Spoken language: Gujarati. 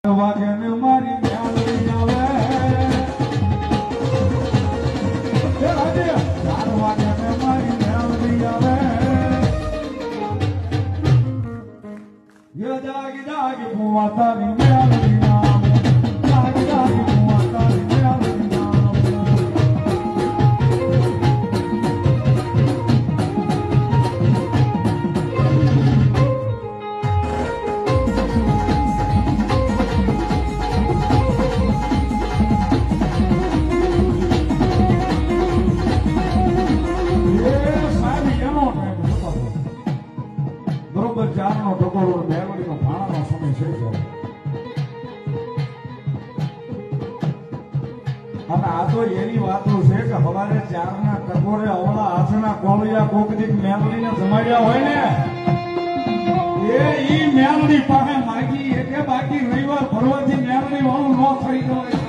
વાગ્યાને મારી મ્યાલડી આવે 4 વાગ્યાને મારી મ્યાલડી આવે જાગી જાગી ભુવા તારી મ્યાલડી નામ જાગી જાગી ભુવા તારી મ્યાલડી નામ બરોબર 4 નો ટકોરો મેલડી નો ભાણાનો સમય છે અને આ તો એની વાતો છે કે સવારે 4 ના ટકોરે અવળા હાથના કોળિયા કોકદીક મેલડીને જમાડ્યા હોય ને એ ઈ મેલડી પાસે માગી એટલે બાકી રવિવાર ભરવાથી મેલડી વાળું ન થઈ ગયો